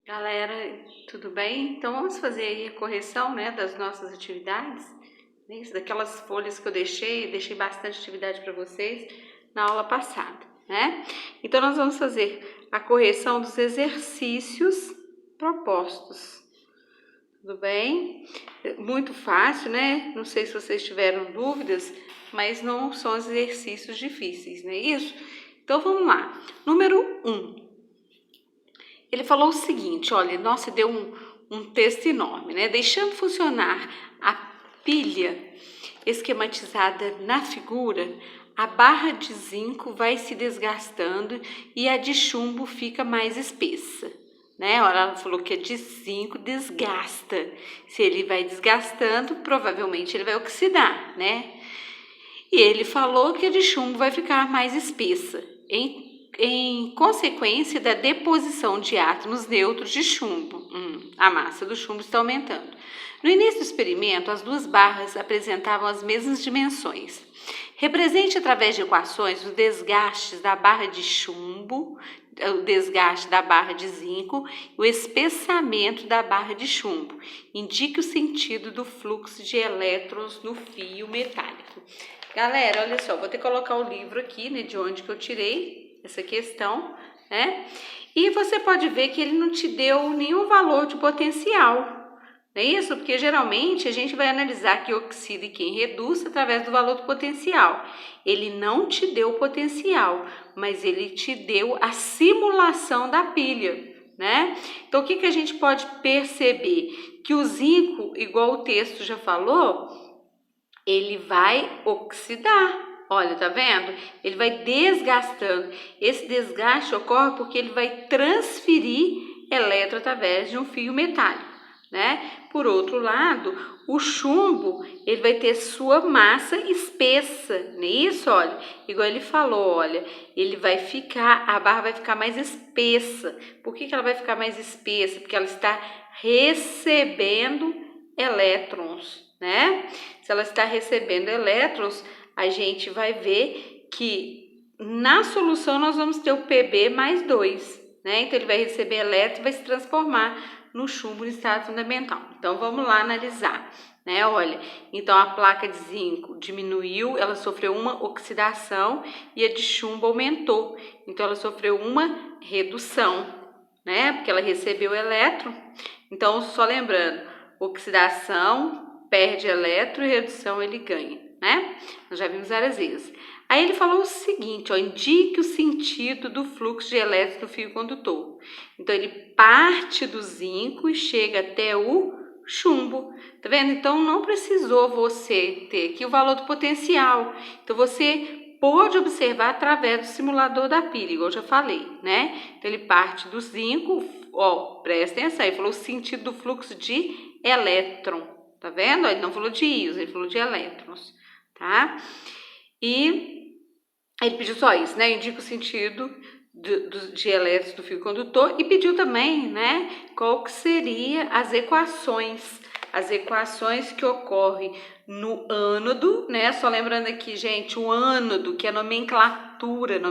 Galera, tudo bem? Então vamos fazer aí a correção, né, das nossas atividades, daquelas folhas que eu deixei bastante atividade para vocês na aula passada, né? Então nós vamos fazer a correção dos exercícios propostos. Tudo bem? Muito fácil, né? Não sei se vocês tiveram dúvidas, mas não são exercícios difíceis, não é isso? Então vamos lá. Número 1. Ele falou o seguinte, olha, nossa, deu um texto enorme, né? Deixando funcionar a pilha esquematizada na figura, a barra de zinco vai se desgastando e a de chumbo fica mais espessa, né? Olha, ela falou que a de zinco desgasta. Se ele vai desgastando, provavelmente ele vai oxidar, né? E ele falou que a de chumbo vai ficar mais espessa, em consequência da deposição de átomos neutros de chumbo. A massa do chumbo está aumentando. No início do experimento, as duas barras apresentavam as mesmas dimensões. Represente através de equações os desgastes da barra de chumbo, o desgaste da barra de zinco e o espessamento da barra de chumbo. Indique o sentido do fluxo de elétrons no fio metálico. Galera, olha só, vou ter que colocar o livro aqui, né, de onde que eu tirei essa questão, né? E você pode ver que ele não te deu nenhum valor de potencial, não é isso? Porque geralmente a gente vai analisar quem oxida e quem reduz através do valor do potencial. Ele não te deu o potencial, mas ele te deu a simulação da pilha, né? Então, o que a gente pode perceber? Que o zinco, igual o texto já falou, ele vai oxidar. Olha, tá vendo? Ele vai desgastando. Esse desgaste ocorre porque ele vai transferir elétron através de um fio metálico, né? Por outro lado, o chumbo, ele vai ter sua massa espessa, não é isso? Olha, igual ele falou, olha, a barra vai ficar mais espessa. Por que ela vai ficar mais espessa? Porque ela está recebendo elétrons, né? Se ela está recebendo elétrons, a gente vai ver que na solução nós vamos ter o Pb mais 2, né? Então ele vai receber elétron e vai se transformar no chumbo no estado fundamental. Então vamos lá analisar, né? Olha, então a placa de zinco diminuiu, ela sofreu uma oxidação e a de chumbo aumentou. Então ela sofreu uma redução, né? Porque ela recebeu elétron. Então só lembrando, oxidação perde elétron e redução ele ganha, né? Nós já vimos várias vezes. Aí ele falou o seguinte, ó, indique o sentido do fluxo de elétrons do fio condutor. Então ele parte do zinco e chega até o chumbo, tá vendo? Então não precisou você ter aqui o valor do potencial. Então você pode observar através do simulador da pilha, igual eu já falei, né? Então ele parte do zinco, ó, presta atenção, ele falou o sentido do fluxo de elétron. Tá vendo? Ele não falou de íons, ele falou de elétrons, tá? E ele pediu só isso, né? Indica o sentido de elétrons do fio condutor e pediu também, né? Qual que seria as equações que ocorrem no ânodo, né? Só lembrando aqui, gente, o ânodo, que é nomenclatura,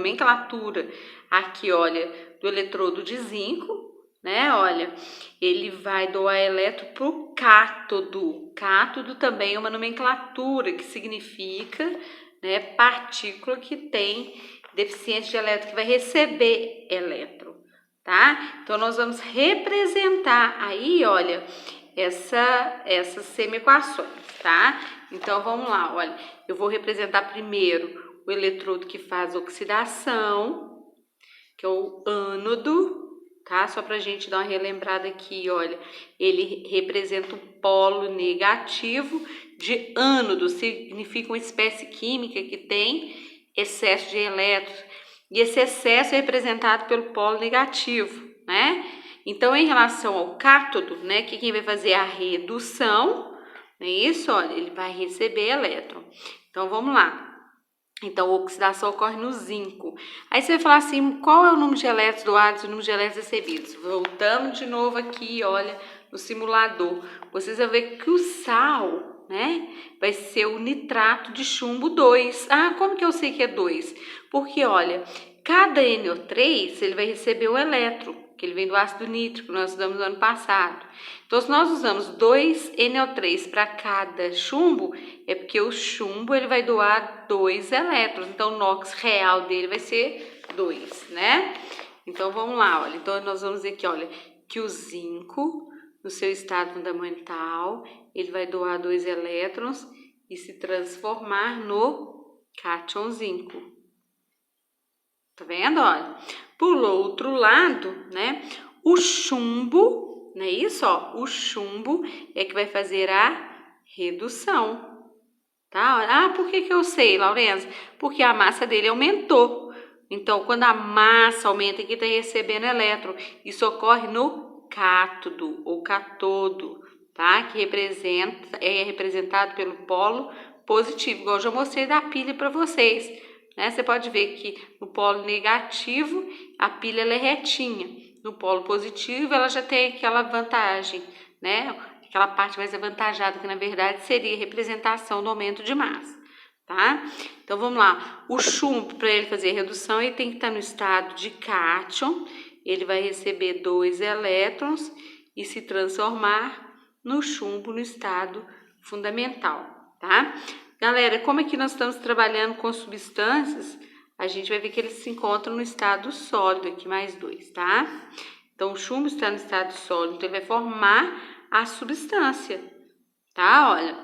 aqui, olha, do eletrodo de zinco, né? Olha, ele vai doar elétron para o cátodo. Cátodo também é uma nomenclatura que significa, né, partícula que tem deficiência de elétron, que vai receber elétron, tá? Então nós vamos representar aí, olha, essas semi-equações, tá? Então vamos lá, olha, eu vou representar primeiro o eletrodo que faz oxidação, que é o ânodo, tá? Só pra gente dar uma relembrada aqui, olha, ele representa o polo negativo de ânodo, significa uma espécie química que tem excesso de elétrons, e esse excesso é representado pelo polo negativo, né? Então, em relação ao cátodo, né, que quem vai fazer a redução, não é isso? Olha, ele vai receber elétron. Então, vamos lá. Então, a oxidação ocorre no zinco. Aí você vai falar assim, qual é o número de elétrons doados e o número de elétrons recebidos? Voltamos de novo aqui, olha, no simulador. Vocês vão ver que o sal, né, vai ser o nitrato de chumbo 2. Ah, como que eu sei que é 2? Porque, olha, cada NO3, ele vai receber um elétron, que ele vem do ácido nítrico, nós usamos no ano passado. Então, se nós usamos 2 NO3 para cada chumbo, é porque o chumbo ele vai doar 2 elétrons. Então, o NOx real dele vai ser 2, né? Então, vamos lá, olha. Então, nós vamos dizer aqui, olha, que o zinco, no seu estado fundamental, ele vai doar 2 elétrons e se transformar no cátion zinco. Tá vendo? Olha, por outro lado, né, o chumbo, não é isso? Ó, o chumbo é que vai fazer a redução, tá? Ah, por que eu sei, Laurenza? Porque a massa dele aumentou. Então, quando a massa aumenta, aqui está recebendo elétron. Isso ocorre no cátodo ou catodo, tá? Que é representado pelo polo positivo, igual eu já mostrei da pilha para vocês, né? Você pode ver que no polo negativo a pilha ela é retinha, no polo positivo ela já tem aquela vantagem, né? Aquela parte mais avantajada que na verdade seria a representação do aumento de massa, tá? Então vamos lá, o chumbo para ele fazer a redução ele tem que estar no estado de cátion, ele vai receber 2 elétrons e se transformar no chumbo no estado fundamental, tá? Galera, como aqui nós estamos trabalhando com substâncias, a gente vai ver que eles se encontram no estado sólido, aqui mais 2, tá? Então, o chumbo está no estado sólido, então ele vai formar a substância, tá? Olha,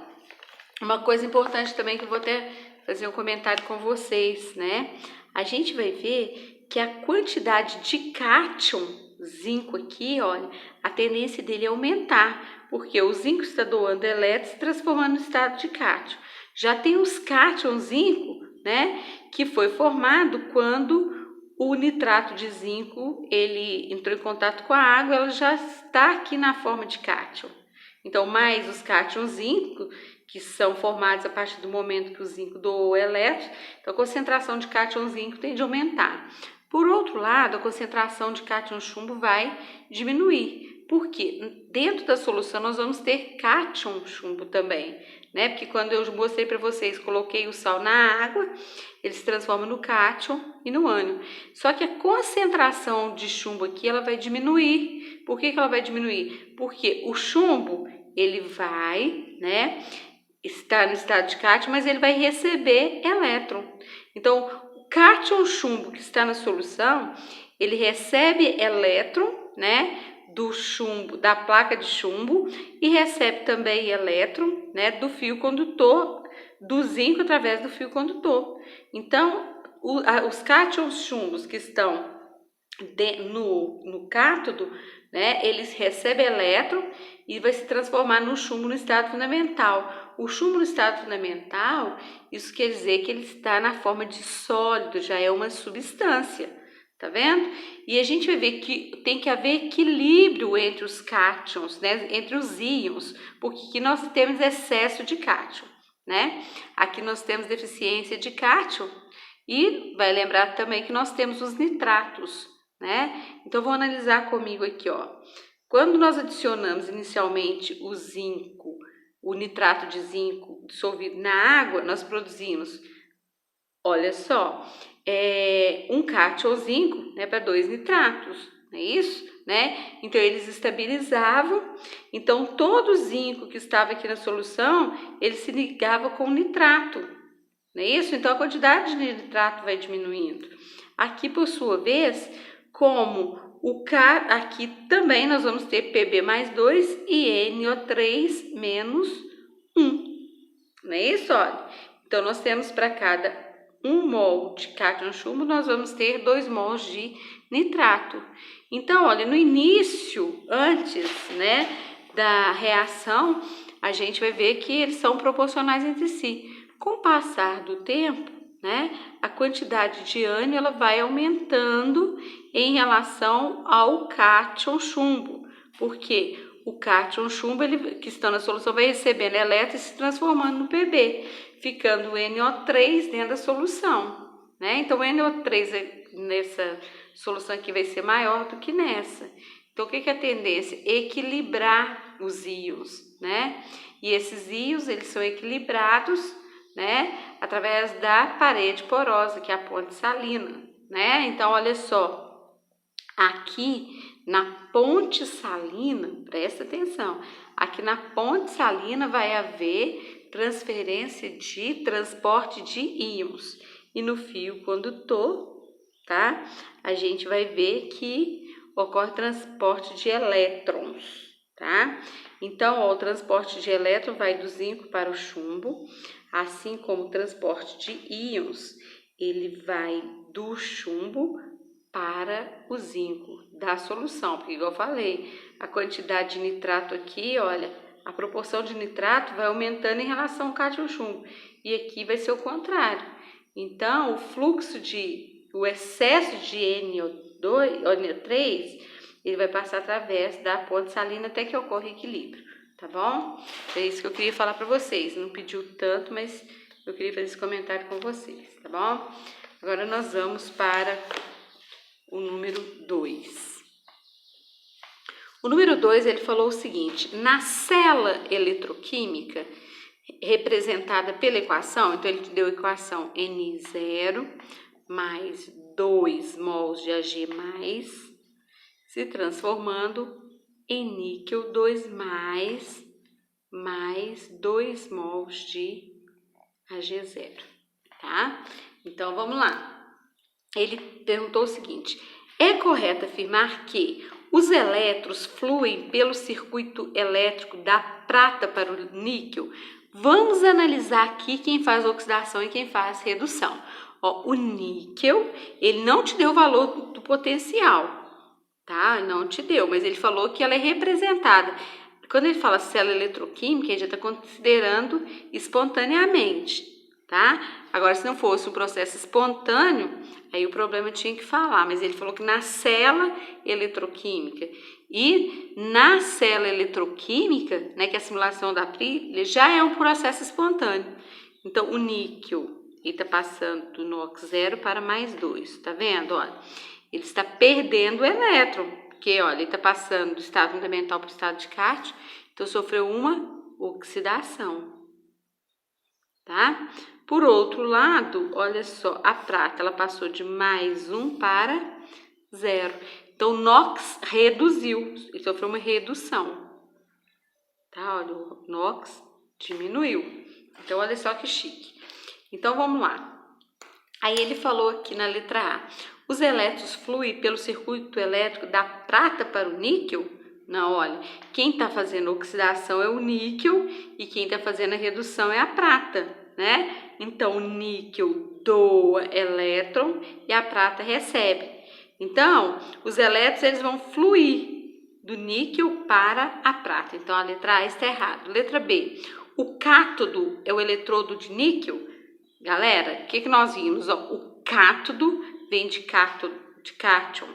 uma coisa importante também que eu vou até fazer um comentário com vocês, né? A gente vai ver que a quantidade de cátion, zinco aqui, olha, a tendência dele é aumentar, porque o zinco está doando elétrons, transformando no estado de cátion. Já tem os cátion zinco, né, que foi formado quando o nitrato de zinco, ele entrou em contato com a água, ela já está aqui na forma de cátion. Então, mais os cátion zinco, que são formados a partir do momento que o zinco doou elétrons, então a concentração de cátion zinco tende a aumentar. Por outro lado, a concentração de cátion chumbo vai diminuir, porque dentro da solução nós vamos ter cátion chumbo também, né? Porque quando eu mostrei para vocês, coloquei o sal na água, ele se transforma no cátion e no ânion. Só que a concentração de chumbo aqui, ela vai diminuir. Por que ela vai diminuir? Porque o chumbo, ele vai, né, estar no estado de cátion, mas ele vai receber elétron. Então, o cátion chumbo que está na solução, ele recebe elétron, né, do chumbo, da placa de chumbo, e recebe também elétron, né, do fio condutor, do zinco através do fio condutor. Então, os cátion chumbos que estão no cátodo, né, eles recebem elétron e vai se transformar no chumbo no estado fundamental. O chumbo no estado fundamental, isso quer dizer que ele está na forma de sólido, já é uma substância. Tá vendo? E a gente vai ver que tem que haver equilíbrio entre os cátions, né? Entre os íons, porque aqui nós temos excesso de cátion, né? Aqui nós temos deficiência de cátion e vai lembrar também que nós temos os nitratos, né? Então, vou analisar comigo aqui, ó. Quando nós adicionamos inicialmente o zinco, o nitrato de zinco dissolvido na água, nós produzimos, olha só, um cátion zinco, né, para 2 nitratos, não é isso? Né? Então, eles estabilizavam, então todo o zinco que estava aqui na solução, ele se ligava com o nitrato, não é isso? Então, a quantidade de nitrato vai diminuindo. Aqui, por sua vez, como aqui também nós vamos ter Pb mais 2 e NO3 menos 1, não é isso? Olha, então, nós temos para cada 1 mol de cátion chumbo, nós vamos ter 2 mols de nitrato. Então, olha, no início, antes, né, da reação, a gente vai ver que eles são proporcionais entre si. Com o passar do tempo, né, a quantidade de ânion ela vai aumentando em relação ao cátion chumbo, porque o cátion chumbo, ele, que está na solução, vai recebendo elétrons e se transformando no Pb, ficando o NO3 dentro da solução, né? Então, o NO3 nessa solução aqui vai ser maior do que nessa. Então, o que é a tendência? Equilibrar os íons, né? E esses íons, eles são equilibrados, né, através da parede porosa, que é a ponte salina, né? Então, olha só, aqui na ponte salina, presta atenção, aqui na ponte salina vai haver transferência de transporte de íons. E no fio condutor, tá? A gente vai ver que ocorre transporte de elétrons, tá? Então, ó, o transporte de elétron vai do zinco para o chumbo, assim como o transporte de íons, ele vai do chumbo para o zinco da solução, porque igual eu falei, a quantidade de nitrato aqui, olha, a proporção de nitrato vai aumentando em relação ao cátion chumbo, e aqui vai ser o contrário. Então, o excesso de NO3, ele vai passar através da ponte salina até que ocorra equilíbrio, tá bom? É isso que eu queria falar para vocês, não pediu tanto, mas eu queria fazer esse comentário com vocês, tá bom? Agora nós vamos para o número 2. O número 2, ele falou o seguinte: na célula eletroquímica, representada pela equação, então ele te deu a equação N0 mais 2 mols de Ag+, se transformando em níquel 2+, mais 2 mols de Ag0, tá? Então, vamos lá. Ele perguntou o seguinte: é correto afirmar que os elétrons fluem pelo circuito elétrico da prata para o níquel? Vamos analisar aqui quem faz oxidação e quem faz redução. Ó, o níquel, ele não te deu o valor do potencial, tá? Não te deu, mas ele falou que ela é representada. Quando ele fala célula eletroquímica, ele já está considerando espontaneamente, tá? Agora, se não fosse um processo espontâneo, aí o problema tinha que falar, mas ele falou que na célula eletroquímica e na célula eletroquímica, né, que é a simulação da pilha, já é um processo espontâneo. Então, o níquel, ele está passando do NOx 0 para mais 2, tá vendo? Olha, ele está perdendo o elétron, porque, olha, ele está passando do estado fundamental para o estado de cátion, então sofreu uma oxidação, tá? Por outro lado, olha só, a prata, ela passou de mais 1 para 0. Então, o NOx reduziu, ele sofreu uma redução, tá? Olha, o NOx diminuiu. Então, olha só que chique. Então, vamos lá. Aí, ele falou aqui na letra A: os elétrons fluem pelo circuito elétrico da prata para o níquel? Não, olha, quem está fazendo a oxidação é o níquel e quem está fazendo a redução é a prata, né? Então, o níquel doa elétron e a prata recebe. Então, os elétrons, eles vão fluir do níquel para a prata. Então, a letra A está errada. Letra B: o cátodo é o eletrodo de níquel? Galera, o que nós vimos? Ó, o cátodo vem de cátion,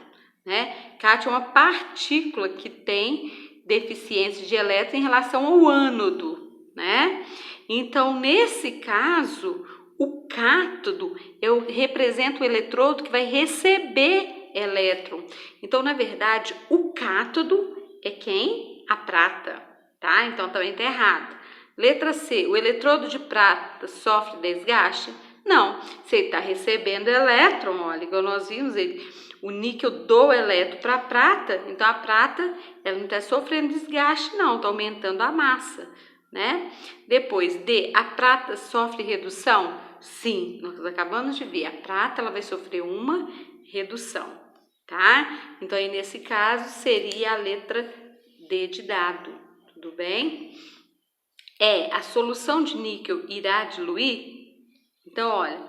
né? Cátion é uma partícula que tem deficiência de elétron em relação ao ânodo, né? Então, nesse caso, o cátodo representa o eletrodo que vai receber elétron. Então, na verdade, o cátodo é quem? A prata, tá? Então, também está errado. Letra C: o eletrodo de prata sofre desgaste? Não, se ele está recebendo elétron, olha, igual nós vimos, o níquel doa elétron para a prata, então a prata, ela não está sofrendo desgaste não, está aumentando a massa, né? Depois, D: a prata sofre redução? Sim, nós acabamos de ver, a prata, ela vai sofrer uma redução, tá? Então, aí nesse caso, seria a letra D de dado, tudo bem? A solução de níquel irá diluir? Então, olha,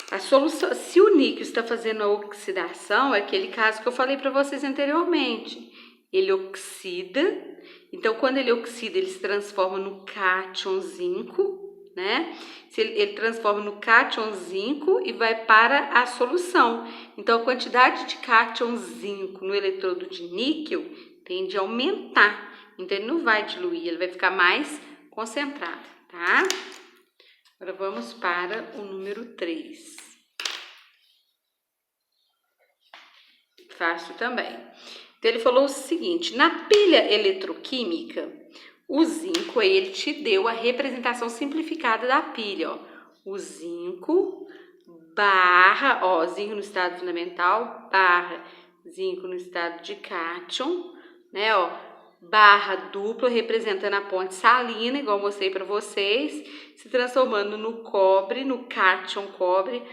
a solução, se o níquel está fazendo a oxidação, é aquele caso que eu falei para vocês anteriormente. Ele oxida, então quando ele oxida, ele se transforma no cátion zinco, né? Ele transforma no cátion zinco e vai para a solução. Então, a quantidade de cátion zinco no eletrodo de níquel tende a aumentar. Então, ele não vai diluir, ele vai ficar mais concentrado, tá? Agora, vamos para o número 3. Fácil também. Então, ele falou o seguinte: na pilha eletroquímica, o zinco, ele te deu a representação simplificada da pilha, ó. O zinco barra, ó, zinco no estado fundamental, barra zinco no estado de cátion, né, ó, barra dupla representando a ponte salina, igual eu mostrei para vocês, se transformando no cobre, no cátion cobre,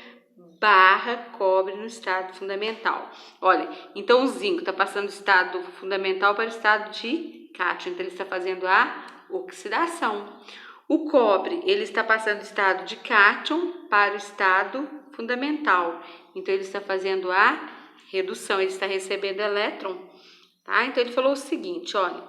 barra cobre no estado fundamental. Olha, então o zinco está passando do estado fundamental para o estado de cátion, então ele está fazendo a oxidação. O cobre, ele está passando do estado de cátion para o estado fundamental, então ele está fazendo a redução, ele está recebendo elétron. Tá? Então, ele falou o seguinte, olha,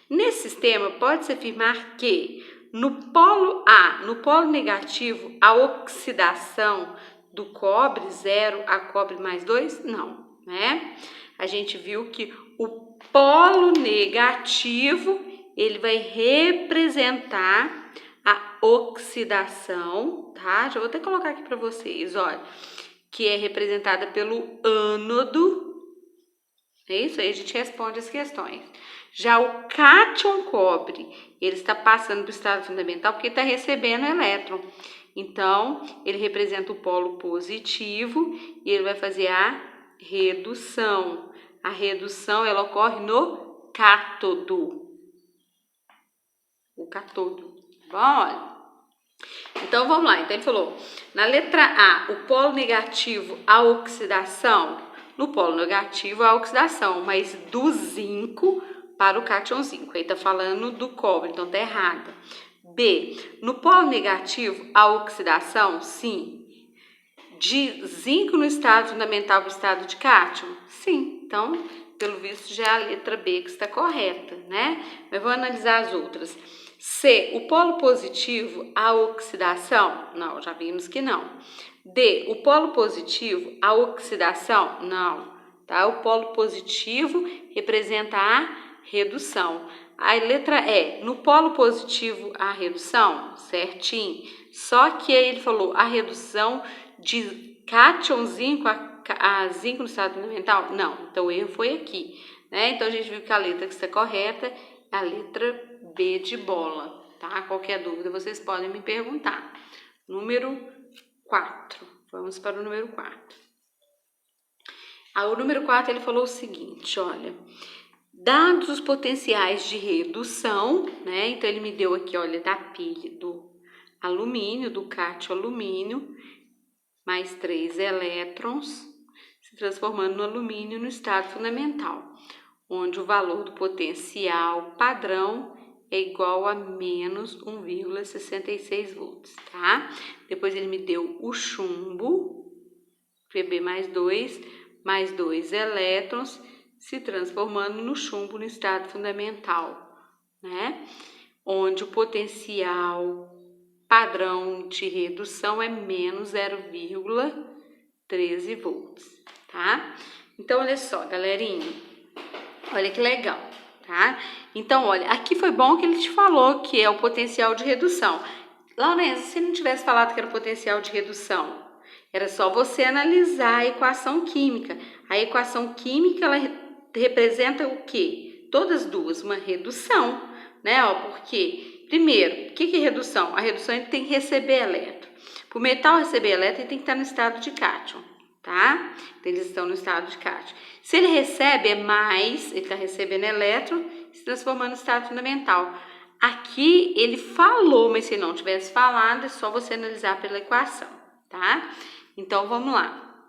nesse sistema pode-se afirmar que no polo A, no polo negativo, a oxidação do cobre 0 a cobre mais 2? Não, né? A gente viu que o polo negativo, ele vai representar a oxidação, tá? Já vou até colocar aqui para vocês, olha, que é representada pelo ânodo. É isso aí, a gente responde as questões. Já o cátion cobre, ele está passando para o estado fundamental porque está recebendo elétron. Então, ele representa o polo positivo e ele vai fazer a redução. A redução, ela ocorre no cátodo. O cátodo. Bom, olha. Então, vamos lá. Então, ele falou, na letra A, o polo negativo, a oxidação. No polo negativo, a oxidação, mas do zinco para o cátion zinco. Aí tá falando do cobre, então tá errado. B, no polo negativo, a oxidação, sim. De zinco no estado fundamental para o estado de cátion? Sim. Então, pelo visto, já é a letra B que está correta, né? Mas vou analisar as outras. C, o polo positivo, a oxidação? Não, já vimos que não. D, o polo positivo, a oxidação? Não, tá? O polo positivo representa a redução. A letra E, no polo positivo, a redução? Certinho. Só que aí ele falou a redução de cátion zinco a zinco no estado fundamental? Não, então o erro foi aqui, né? Então a gente viu que a letra que está correta é a letra B de bola, tá? Qualquer dúvida vocês podem me perguntar. Número 4. Vamos para o número 4. O número 4 ele falou o seguinte, olha, dados os potenciais de redução, né? Então ele me deu aqui, olha, da pilha do alumínio, do cátion alumínio, mais 3 elétrons, se transformando no alumínio no estado fundamental, onde o valor do potencial padrão é igual a menos 1,66 volts, tá? Depois ele me deu o chumbo, Pb mais 2 elétrons, se transformando no chumbo no estado fundamental, né? Onde o potencial padrão de redução é menos 0,13 volts, tá? Então, olha só, galerinha, olha que legal, tá? Então, olha, aqui foi bom que ele te falou que é o potencial de redução. Laurença, se ele não tivesse falado que era o potencial de redução, era só você analisar a equação química. A equação química, ela representa o quê? Todas duas, uma redução, né? Ó, porque, primeiro, o que é redução? A redução ele tem que receber elétron. Para o metal receber elétron, ele tem que estar no estado de cátion, tá? Então, eles estão no estado de cátion. Se ele recebe, é mais, ele está recebendo elétron, se transformando no estado fundamental. Aqui ele falou, mas se não tivesse falado, é só você analisar pela equação, tá? Então, vamos lá.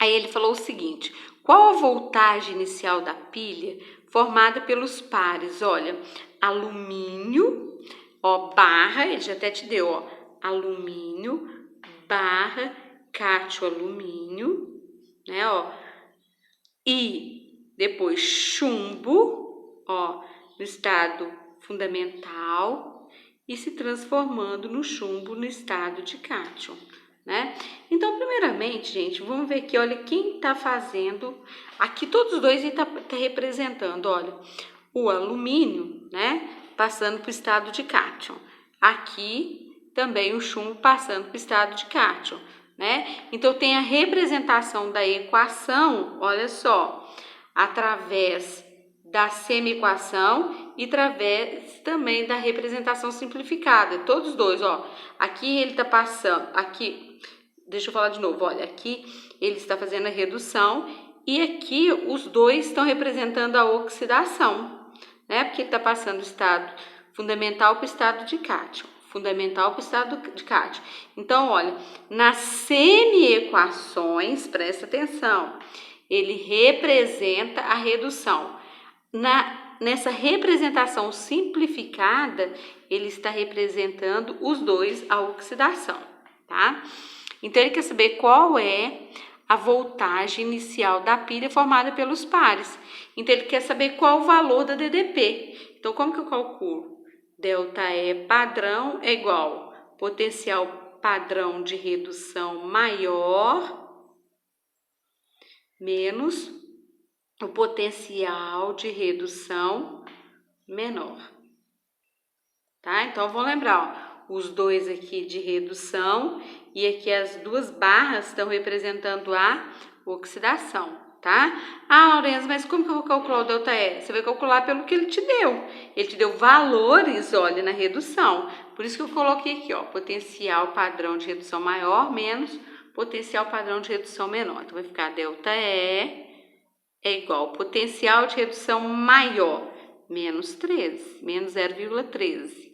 Aí ele falou o seguinte, qual a voltagem inicial da pilha formada pelos pares? Olha, alumínio, ó, barra, ele já até te deu, ó, alumínio, barra, cátion alumínio, né, ó, e depois chumbo, ó, no estado fundamental e se transformando no chumbo no estado de cátion, né? Então, primeiramente, gente, vamos ver aqui, olha, quem tá fazendo, aqui todos os dois tá representando, olha, o alumínio, né, passando para o estado de cátion. Aqui também o chumbo passando para o estado de cátion, né? Então, tem a representação da equação, olha só, através da semi-equação e através também da representação simplificada. Todos os dois, ó. Aqui ele está passando, aqui, deixa eu falar de novo, olha, aqui ele está fazendo a redução E aqui os dois estão representando a oxidação, né? Porque ele está passando do estado fundamental para o estado de cátion. Fundamental para o estado de cátion. Então, olha, nas semiequações, presta atenção, ele representa a redução. Nessa representação simplificada, ele está representando os dois a oxidação, tá? Então, ele quer saber qual é a voltagem inicial da pilha formada pelos pares. Então, ele quer saber qual o valor da DDP. Então, como que eu calculo? ΔE padrão é igual potencial padrão de redução maior menos o potencial de redução menor. Tá? Então, vamos lembrar, ó, os dois aqui de redução e aqui as duas barras estão representando a oxidação, tá? Ah, Lourenço, mas como que eu vou calcular o ΔE? Você vai calcular pelo que ele te deu. Ele te deu valores, olha, na redução. Por isso que eu coloquei aqui, ó, potencial padrão de redução maior menos potencial padrão de redução menor. Então, vai ficar ΔE é igual potencial de redução maior, menos 13, menos 0,13,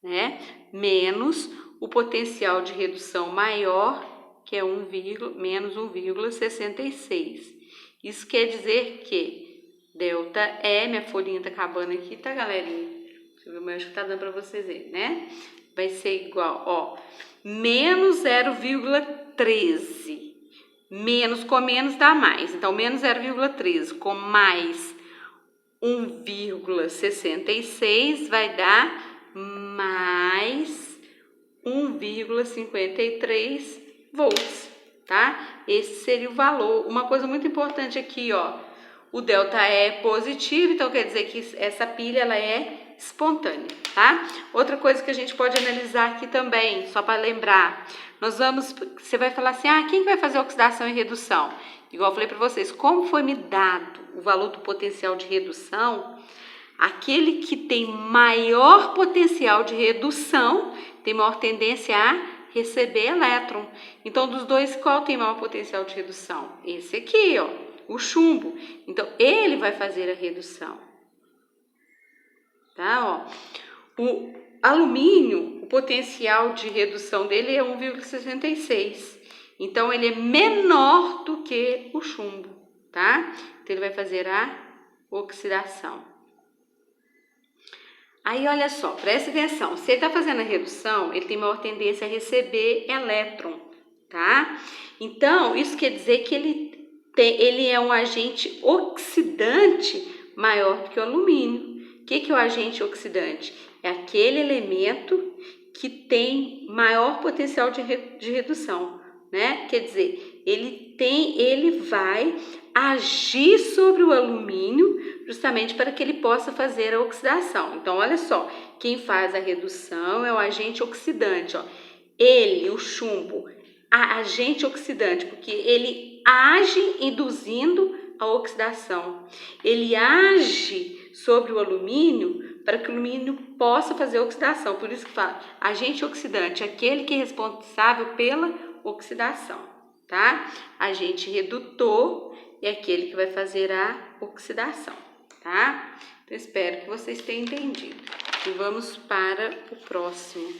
né? Menos o potencial de redução maior, que é menos 1,66. Isso quer dizer que ΔE, minha folhinha tá acabando aqui, tá, galerinha? Deixa eu ver, mas acho que tá dando para vocês verem, né? Vai ser igual, ó, menos 0,13. Menos com menos dá mais. Então, menos 0,13 com mais 1,66 vai dar mais 1,53 volts, tá? Esse seria o valor. Uma coisa muito importante aqui, ó, o ΔE é positivo, então quer dizer que essa pilha ela é espontânea, tá? Outra coisa que a gente pode analisar aqui também, só para lembrar, você vai falar assim, quem vai fazer oxidação e redução? Igual eu falei para vocês, como foi me dado o valor do potencial de redução, aquele que tem maior potencial de redução tem maior tendência a receber elétron. Então, dos dois, qual tem maior potencial de redução? Esse aqui, ó, o chumbo. Então, ele vai fazer a redução. Tá, ó. O alumínio, o potencial de redução dele é 1,66. Então, ele é menor do que o chumbo, tá? Então, ele vai fazer a oxidação. Aí, olha só, presta atenção. Se ele está fazendo a redução, ele tem maior tendência a receber elétron, tá? Então, isso quer dizer que ele é um agente oxidante maior do que o alumínio. O que é o agente oxidante? É aquele elemento que tem maior potencial de redução, né? Quer dizer, ele vai agir sobre o alumínio justamente para que ele possa fazer a oxidação. Então, olha só, quem faz a redução é o agente oxidante, ó. Ele, o chumbo, agente oxidante, porque ele age induzindo a oxidação. Ele age sobre o alumínio para que o alumínio possa fazer a oxidação. Por isso que fala, agente oxidante, aquele que é responsável pela oxidação, tá? Agente redutor é aquele que vai fazer a oxidação, tá? Então, espero que vocês tenham entendido. E vamos para o próximo,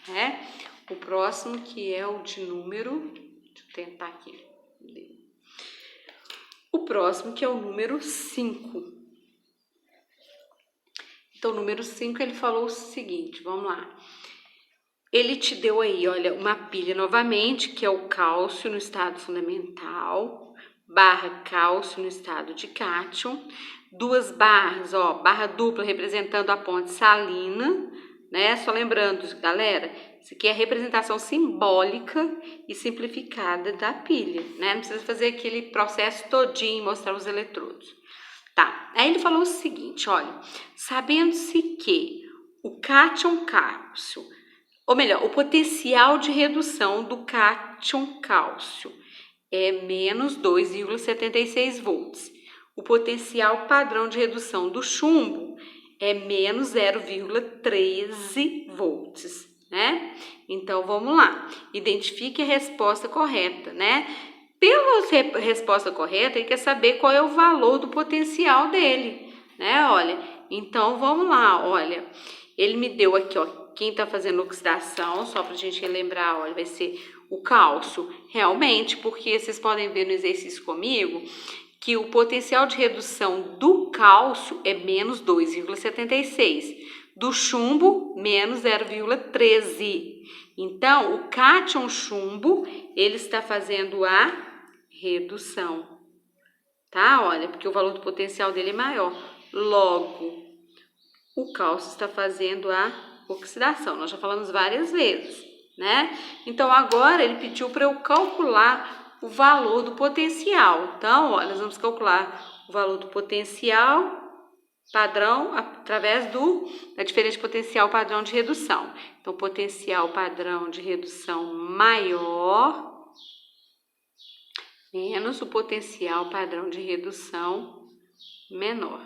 né? O próximo que é o de número... Deixa eu tentar aqui. O próximo que é o número 5. Então, o número 5, ele falou o seguinte, vamos lá. Ele te deu aí, olha, uma pilha novamente, que é o cálcio no estado fundamental, barra cálcio no estado de cátion, duas barras, ó, barra dupla representando a ponte salina, né? Só lembrando, galera, isso aqui é a representação simbólica e simplificada da pilha, né? Não precisa fazer aquele processo todinho e mostrar os eletrodos. Tá, aí ele falou o seguinte, olha, sabendo-se que o cátion cálcio, ou melhor, o potencial de redução do cátion cálcio é menos 2,76 volts. O potencial padrão de redução do chumbo é menos 0,13 volts, né? Então, vamos lá. Identifique a resposta correta, né? Pela resposta correta, ele quer saber qual é o valor do potencial dele, né? Olha, então vamos lá, olha, ele me deu aqui, ó, quem tá fazendo oxidação, só pra gente relembrar, olha, vai ser o cálcio, realmente, porque vocês podem ver no exercício comigo que o potencial de redução do cálcio é menos 2,76, do chumbo, menos 0,13. Então, o cátion chumbo, ele está fazendo a redução, tá? Olha, porque o valor do potencial dele é maior. Logo, o cálcio está fazendo a oxidação. Nós já falamos várias vezes, né? Então, agora ele pediu para eu calcular o valor do potencial. Então, olha, nós vamos calcular o valor do potencial padrão através da diferença de potencial padrão de redução. Então, potencial padrão de redução maior menos o potencial padrão de redução menor,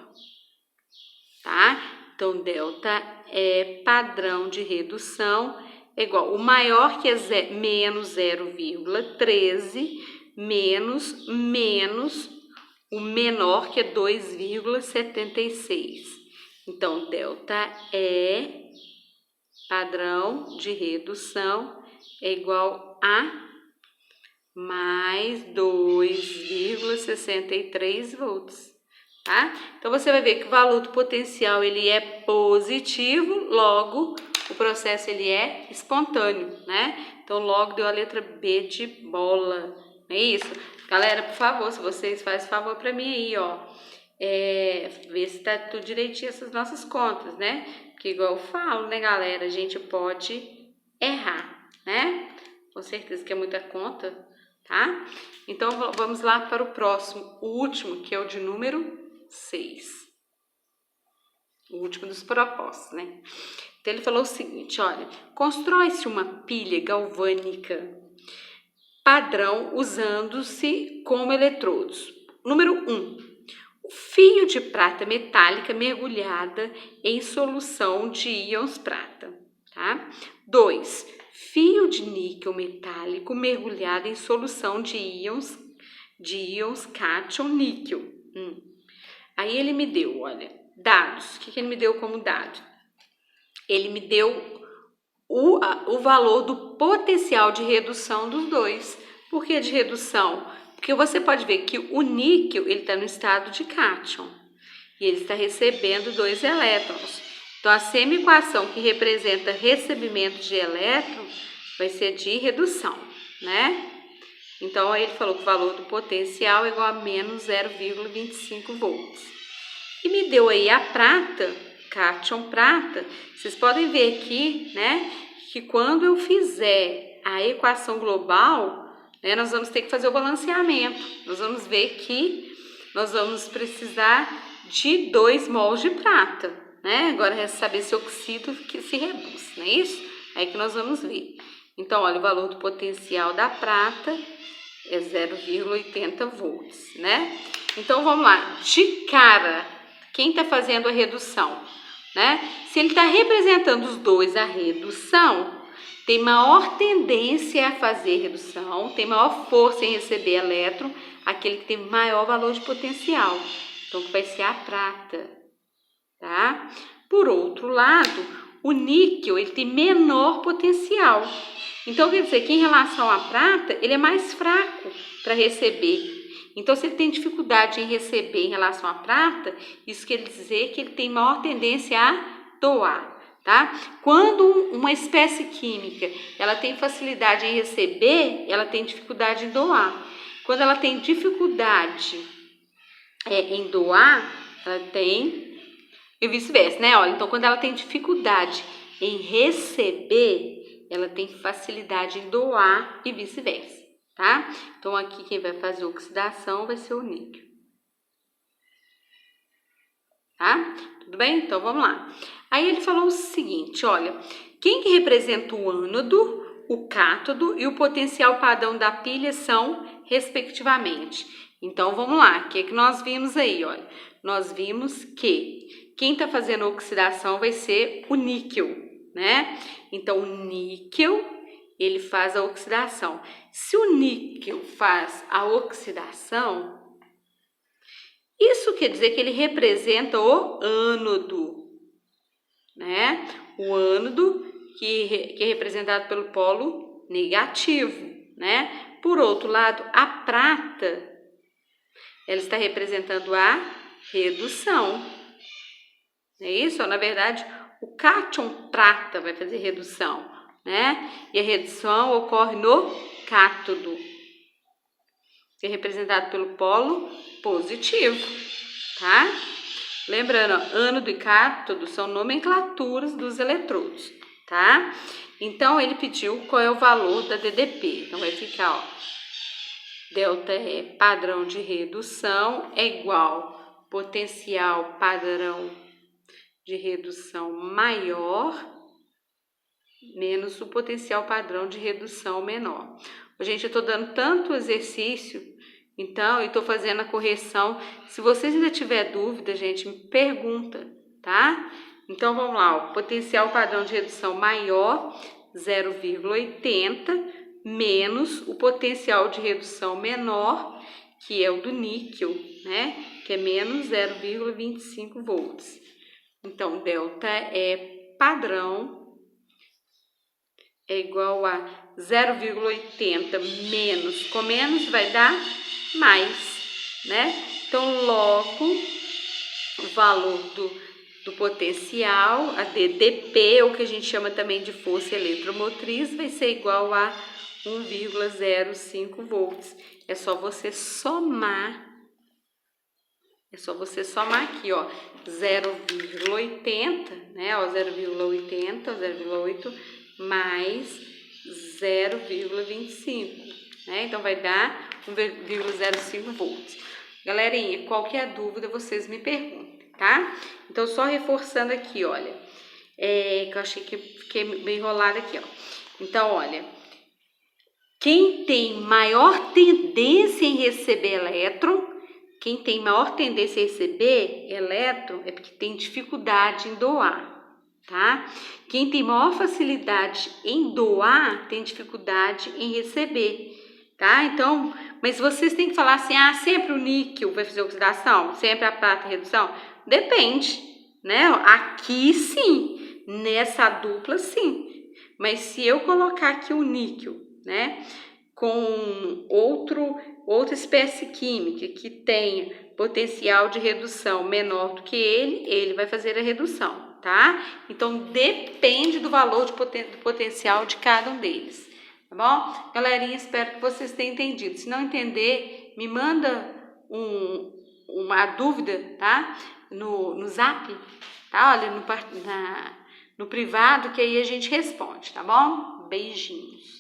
tá? Então, delta é padrão de redução é igual, o maior que é menos 0,13 menos o menor que é 2,76. Então, delta é padrão de redução é igual a mais 2,63 volts, tá? Então, você vai ver que o valor do potencial, ele é positivo, logo, o processo, ele é espontâneo, né? Então, logo deu a letra B de bola, não é isso? Galera, por favor, se vocês fazem favor para mim aí, ó, ver se tá tudo direitinho essas nossas contas, né? Porque igual eu falo, né, galera, a gente pode errar, né? Com certeza que é muita conta, tá? Então, vamos lá para o próximo, o último, que é o de número 6. O último dos propostos, né? Então, ele falou o seguinte, olha, constrói-se uma pilha galvânica padrão usando-se como eletrodos. Número 1, o fio de prata metálica mergulhada em solução de íons prata, tá? 2, fio de níquel metálico mergulhado em solução de íons cátion níquel. Aí ele me deu, olha, dados. O que ele me deu como dado? Ele me deu o valor do potencial de redução dos dois. Por que de redução? Porque você pode ver que o níquel, ele está no estado de cátion e ele está recebendo 2 elétrons. Então, a semi-equação que representa recebimento de elétron vai ser de redução, né? Então, aí ele falou que o valor do potencial é igual a menos 0,25 volts. E me deu aí a prata, cátion prata. Vocês podem ver aqui, né, que quando eu fizer a equação global, né, nós vamos ter que fazer o balanceamento. Nós vamos ver que nós vamos precisar de 2 mols de prata, né? Agora é saber se oxida que se reduz, não é isso? Aí que nós vamos ver. Então, olha, o valor do potencial da prata é 0,80 volts, né? Então, vamos lá. De cara, quem está fazendo a redução, né? Se ele está representando os dois a redução, tem maior tendência a fazer redução, tem maior força em receber elétron, aquele que tem maior valor de potencial. Então, que vai ser a prata, tá? Por outro lado, o níquel, ele tem menor potencial. Então, quer dizer que em relação à prata, ele é mais fraco para receber. Então, se ele tem dificuldade em receber em relação à prata, isso quer dizer que ele tem maior tendência a doar, tá? Quando uma espécie química, ela tem facilidade em receber, ela tem dificuldade em doar. Quando ela tem dificuldade em doar, ela tem... E vice-versa, né? Olha, então, quando ela tem dificuldade em receber, ela tem facilidade em doar e vice-versa, tá? Então, aqui quem vai fazer oxidação vai ser o níquel. Tá? Tudo bem? Então, vamos lá. Aí ele falou o seguinte, olha, quem que representa o ânodo, o cátodo e o potencial padrão da pilha são, respectivamente. Então, vamos lá. O que nós vimos aí, olha? Nós vimos que quem está fazendo oxidação vai ser o níquel, né? Então, o níquel, ele faz a oxidação. Se o níquel faz a oxidação, isso quer dizer que ele representa o ânodo, né? O ânodo que é representado pelo polo negativo, né? Por outro lado, a prata, ela está representando a redução. É isso? Na verdade, o cátion prata vai fazer redução, né? E a redução ocorre no cátodo, que é representado pelo polo positivo, tá? Lembrando, ó, ânodo e cátodo são nomenclaturas dos eletrodos, tá? Então, ele pediu qual é o valor da DDP. Então, vai ficar, ó, delta E padrão de redução é igual potencial padrão de redução maior menos o potencial padrão de redução menor. Gente, eu estou dando tanto exercício, então, eu estou fazendo a correção. Se vocês ainda tiver dúvida, gente, me pergunta, tá? Então, vamos lá, o potencial padrão de redução maior, 0,80, menos o potencial de redução menor, que é o do níquel, né? Que é menos 0,25 volts. Então, delta E padrão é igual a 0,80 menos, com menos vai dar mais, né? Então, logo, o valor do potencial, a DDP, ou que a gente chama também de força eletromotriz, vai ser igual a 1,05 volts. É só você somar. É só você somar aqui, ó, 0,80, né? Ó, 0,80, 0,8 mais 0,25, né? Então, vai dar 1,05 volts. Galerinha, qualquer dúvida, vocês me perguntem, tá? Então, só reforçando aqui, olha, que eu achei que fiquei bem enrolada aqui, ó. Então, olha, quem tem maior tendência em receber elétron, quem tem maior tendência a receber elétron é porque tem dificuldade em doar, tá? Quem tem maior facilidade em doar tem dificuldade em receber, tá? Então, mas vocês têm que falar assim, sempre o níquel vai fazer oxidação? Sempre a prata redução? Depende, né? Aqui sim, nessa dupla sim. Mas se eu colocar aqui o níquel, né, com outra espécie química que tenha potencial de redução menor do que ele vai fazer a redução, tá? Então, depende do valor do potencial de cada um deles, tá bom? Galerinha, espero que vocês tenham entendido. Se não entender, me manda uma dúvida, tá? No zap, tá? Olha, no privado, que aí a gente responde, tá bom? Beijinhos.